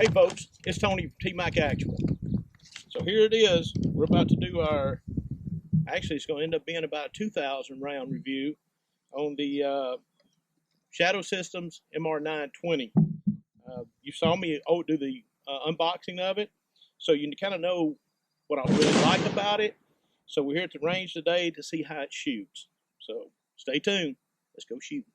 Hey folks, it's Tony from T-Mac Actual. So here it is. We're about to do our, actually it's going to end up being about a 2,000 round review on the Shadow Systems MR920. You saw me do the unboxing of it, so you kind of know what I really like about it. So we're here at the range today to see how it shoots. So stay tuned. Let's go shoot.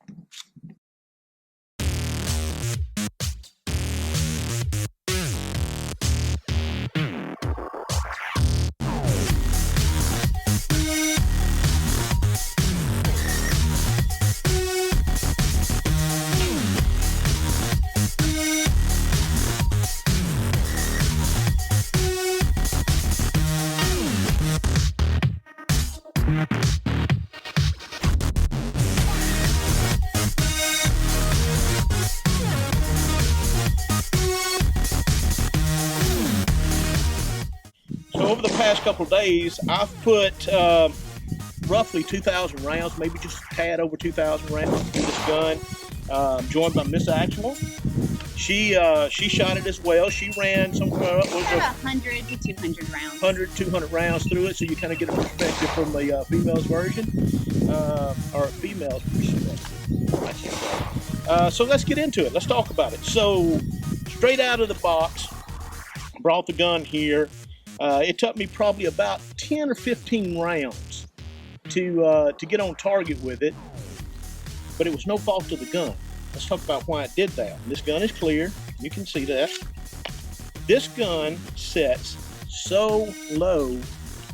So over the past couple of days, I've put roughly 2,000 rounds, maybe just a tad over 2,000 rounds in this gun. Joined by Miss Actual. She shot it as well. She ran somewhere up, 100 to 200 rounds. 100, 200 rounds through it, so you kind of get a perspective from the female's version, or female's perspective. So let's get into it. Let's talk about it. So straight out of the box, brought the gun here. It took me probably about 10 or 15 rounds to get on target with it, but it was no fault of the gun. Let's talk about why it did that. This gun is clear. You can see that. This gun sets so low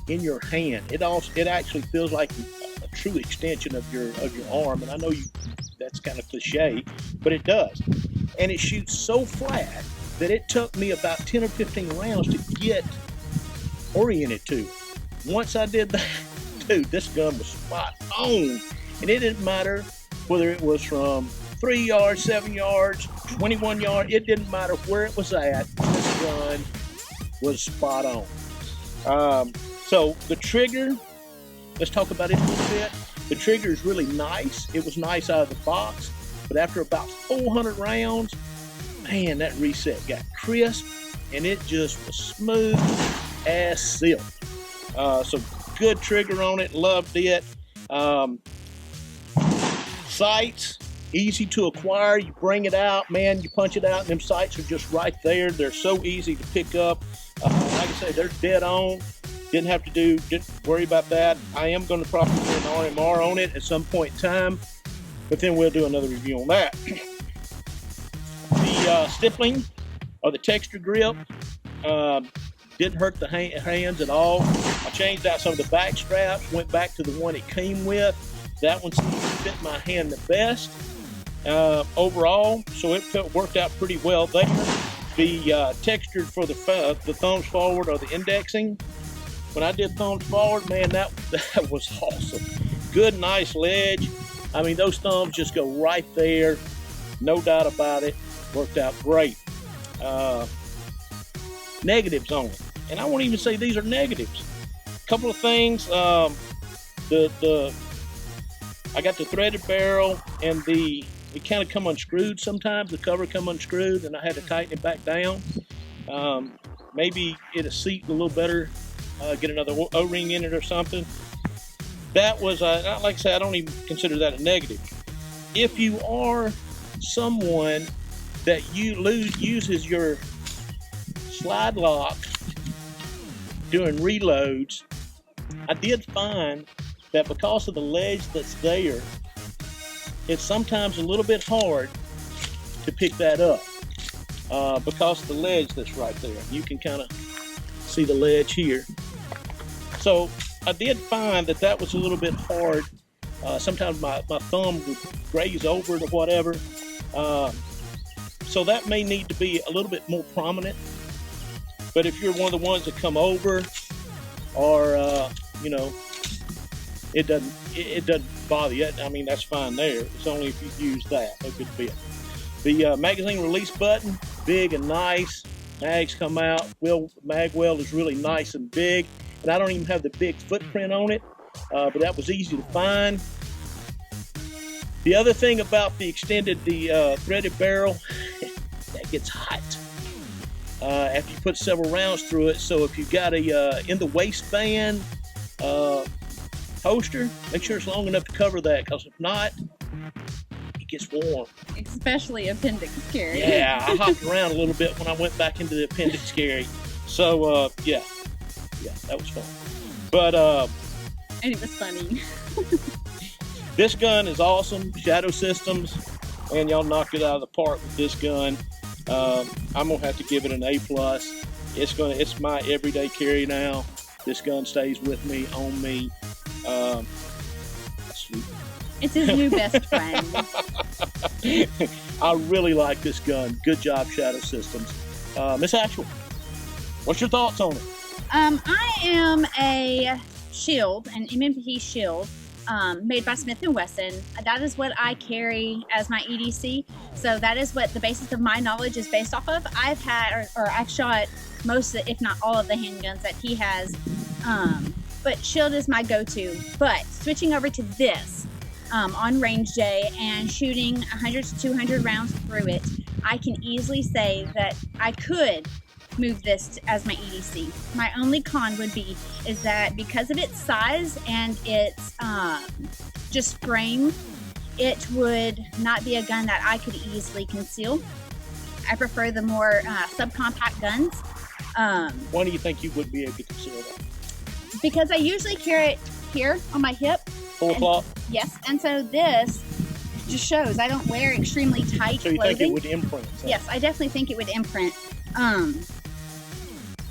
in your hand. It actually feels like a true extension of your arm. And I know that's kind of cliche, but it does. And it shoots so flat that it took me about 10 or 15 rounds to get oriented to. Once I did that, dude, this gun was spot on. And it didn't matter whether it was from 3 yards, 7 yards, 21 yards, it didn't matter where it was at, this gun was spot on. So the trigger, let's talk about it a little bit. The trigger is really nice. It was nice out of the box, but after about 400 rounds, man, that reset got crisp and it just was smooth as silk. So good trigger on it, loved it. Sights, easy to acquire. You bring it out, man, you punch it out, and them sights are just right there. They're so easy to pick up. Like I say, they're dead on. Didn't worry about that. I am going to probably do an RMR on it at some point in time, but then we'll do another review on that. The stippling or the texture grip didn't hurt the hands at all. I changed out some of the back straps, went back to the one it came with. That one seems to fit my hand the best overall, so it worked out pretty well there. The texture for the thumbs forward or the indexing, when I did thumbs forward, man, that was awesome. Good, nice ledge. I mean, those thumbs just go right there, no doubt about it. Worked out great. Negatives on it, and I won't even say these are negatives. A couple of things. I got the threaded barrel, and it kind of come unscrewed sometimes. The cover come unscrewed, and I had to tighten it back down. Maybe it'll seat a little better, get another O-ring in it or something. That was, like I said, I don't even consider that a negative. If you are someone that uses your slide lock during reloads, I did find that because of the ledge that's there, it's sometimes a little bit hard to pick that up because of the ledge that's right there. You can kind of see the ledge here. So I did find that was a little bit hard. Sometimes my thumb would graze over it or whatever. So that may need to be a little bit more prominent. But if you're one of the ones that come over, or it doesn't bother you. I mean, that's fine there. It's only if you use that a good bit. The magazine release button, big and nice. Mags come out. Mag weld is really nice and big, and I don't even have the big footprint on it, but that was easy to find. The other thing about the threaded barrel, that gets hot. after you put several rounds through it. So if you've got a in the waistband holster, make sure it's long enough to cover that, because if not, it gets warm. Especially appendix carry. Yeah, I hopped around a little bit when I went back into the appendix carry. So yeah, that was fun. But And it was funny. this gun is awesome. Shadow Systems, and y'all knocked it out of the park with this gun. I'm gonna have to give it an A+. It's my everyday carry now. This gun stays with me, on me. It's his new best friend. I really like this gun. Good job, Shadow Systems. Miss Actual, what's your thoughts on it? I am a shield, an MMP shield, made by Smith & Wesson. That is what I carry as my EDC. So that is what the basis of my knowledge is based off of. I've had, or I've shot most of, if not all of the handguns that he has. But shield is my go-to. But switching over to this, on range day and shooting 100 to 200 rounds through it, I can easily say that I could move this as my EDC. My only con would be is that because of its size and its just frame, it would not be a gun that I could easily conceal. I prefer the more subcompact guns. Why do you think you would be able to conceal that? Because I usually carry it here on my hip. 4 o'clock? Yes, and so this just shows I don't wear extremely tight So you clothing. think it would imprint? So. Yes, I definitely think it would imprint.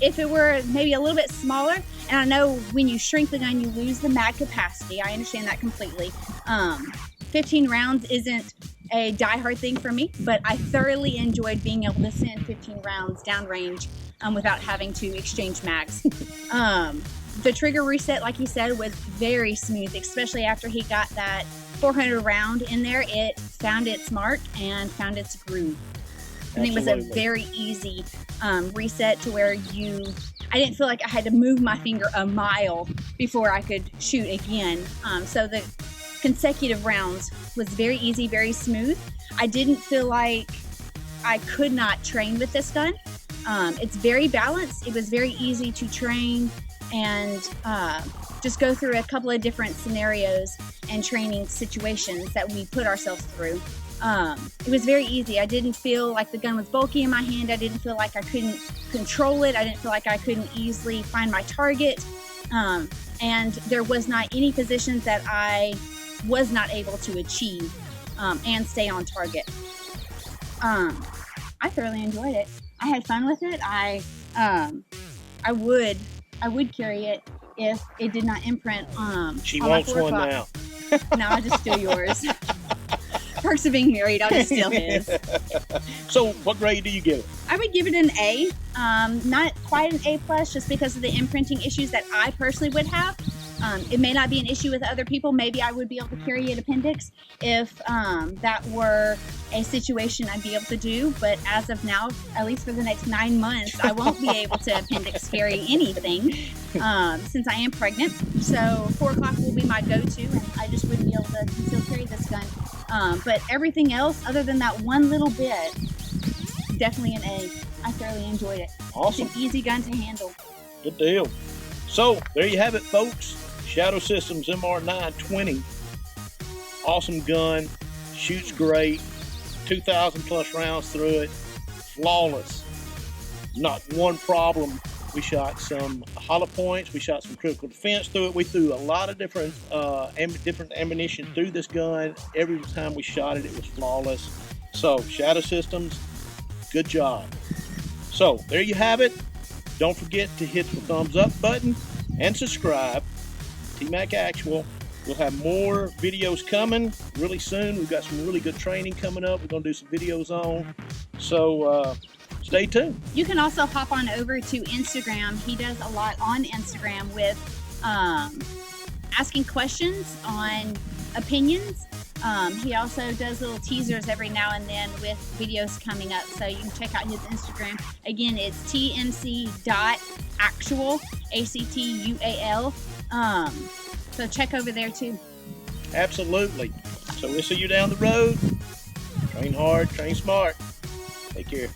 If it were maybe a little bit smaller, and I know when you shrink the gun, you lose the mag capacity. I understand that completely. 15 rounds isn't a die-hard thing for me, but I thoroughly enjoyed being able to send 15 rounds downrange without having to exchange mags. The trigger reset, like he said, was very smooth, especially after he got that 400 round in there. It found its mark and found its groove. And it was a very easy reset to where I didn't feel like I had to move my finger a mile before I could shoot again. So the consecutive rounds was very easy, very smooth. I didn't feel like I could not train with this gun. It's very balanced. It was very easy to train and just go through a couple of different scenarios and training situations that we put ourselves through. It was very easy. I didn't feel like the gun was bulky in my hand. I didn't feel like I couldn't control it. I didn't feel like I couldn't easily find my target. And there was not any positions that I was not able to achieve and stay on target. I thoroughly enjoyed it. I had fun with it. I would carry it if it did not imprint She on wants my 4 one o'clock. now. No, I'll just steal yours. Perks of being married, I'll just steal his. So what grade do you give it? I would give it an A. Not quite an A+, just because of the imprinting issues that I personally would have. It may not be an issue with other people. Maybe I would be able to carry an appendix if that were a situation I'd be able to do. But as of now, at least for the next 9 months, I won't be able to appendix carry anything since I am pregnant. So 4 o'clock will be my go-to, and I just wouldn't be able to conceal carry this gun. But everything else, other than that one little bit, definitely an A. I thoroughly enjoyed it. Awesome. It's an easy gun to handle. Good deal. So there you have it, folks. Shadow Systems MR920. Awesome gun. Shoots great. 2,000 plus rounds through it. Flawless. Not one problem. We shot some hollow points. We shot some critical defense through it. We threw a lot of different ammunition through this gun. Every time we shot it, it was flawless. So Shadow Systems, good job. So there you have it. Don't forget to hit the thumbs up button and subscribe. T-Mac Actual. We'll have more videos coming really soon. We've got some really good training coming up. We're going to do some videos on. So stay tuned. You can also hop on over to Instagram. He does a lot on Instagram with asking questions on opinions. He also does little teasers every now and then with videos coming up. So you can check out his Instagram. Again, it's tmc.actual, ACTUAL. So check over there too. Absolutely. So we'll see you down the road. Train hard, train smart. Take care.